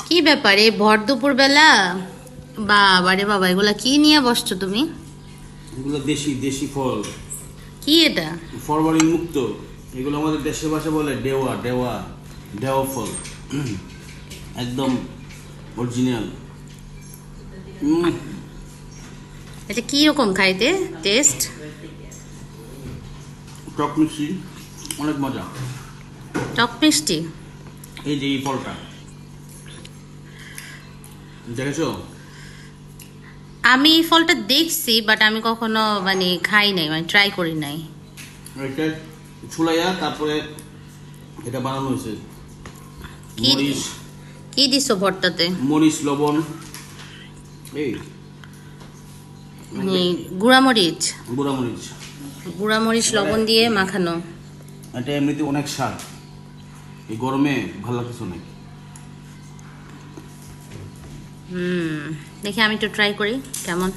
কি ব্যাপারে ভর দুপুর বেলা? বাবা রে বাবা, এগুলা কি নিয়ে বসছো তুমি? এগুলো দেশি দেশি ফল, কি এটা? ফরমালিন মুক্ত। এগুলো আমাদের দেশের ভাষা বলে ডেওয়া ডেওয়া ডেওয়া ফল। একদম অরিজিনাল। এটা কি রকম খাইতে টেস্ট? টক মিষ্টি, অনেক মজা। টক মিষ্টি? এই যে এই ফলটা দেখেছো? আমি এই ফলটা দেখছি, বাট আমি কখনো মানে খাই নাই, মানে ট্রাই করি নাই। এটা ছুলাইয়া তারপরে এটা বানানো হয়েছে। কি মরিচ, কি দিছো ভর্তাতে? মরিচ, লবণ, এই মানে গুঁড়ামরিচ? গুঁড়ামরিচ, গুঁড়ামরিচ লবণ দিয়ে মাখানো। এটা এমনিতে অনেক স্বাদ, এই গরমে ভালো লাগতেছে অনেক। দেখি আমি একটু ট্রাই করি কেমন।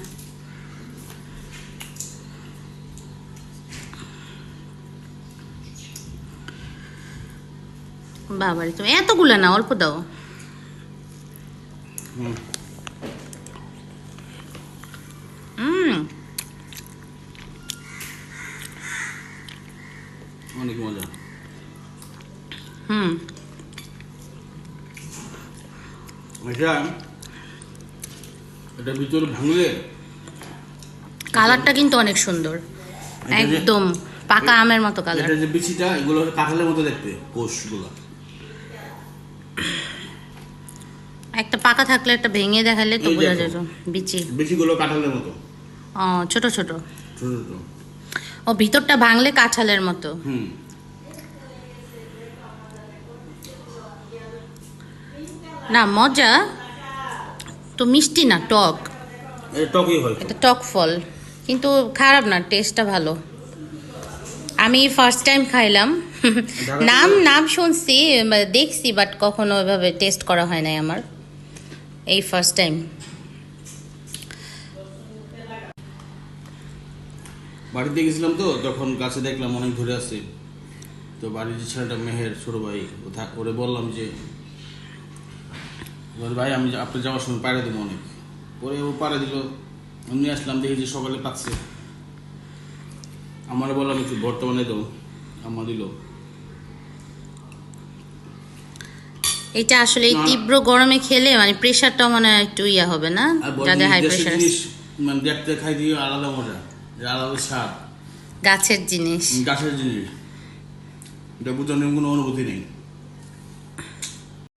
বাবারে, তুমি এতগুলা না, অল্প দাও। অনেক মজা। এটা ভিতরে ভাঙলে কালারটা কিন্তু অনেক সুন্দর, একদম পাকা আমের মতো কালার। এটা যে বিচিটা, এগুলো কাঁঠালের মতো দেখতে, কোষগুলো। একটা পাকা থাকলে একটা ভেঙে দেখালে তো বোঝা যেত বিচি। বিচিগুলো কাঁঠালের মতো। ও ছোট ছোট। ছোট ছোট। ও ভিতরটা ভাঙলে কাঁঠালের মতো। না মজা তো, মিষ্টি না, টক। এটা টকই হয়। এটা টক ফল, কিন্তু খারাপ না, টেস্টটা ভালো। আমি ফার্স্ট টাইম খাইলাম। নাম নাম শুনছি, দেখছি, বাট কখনো ওইভাবে টেস্ট করা হয় নাই আমার, এই ফার্স্ট টাইম। বাড়িতে গেছিলাম তো, তখন গাছে দেখলাম অনেক ধরে আছে। তো বাড়ির যে ছেলেটা, মেহের ছোট ভাই, ওরে বললাম যে ভাই আমি আপনি যাওয়ার সময় পাড়ে দেবো অনেক। পরে ও পাড়ে দিল, আমি আসলাম, দেখি যে সকালে পাচ্ছে। আমার বললাম একটু বর্তমানে দাও, আমার দিল। এটা আসলে এই তীব্র গরমে খেলে মানে প্রেশারটাও মানে একটু ইয়া হবে না, যাদের হাই প্রেশার আছে। মানে দেখতে খাই দিয়ে আলাদা মজা, আলাদা স্বাদ। গাছের জিনিস। গাছের জিনিস, এটা বুঝানোর কোনো অনুভূতি নেই।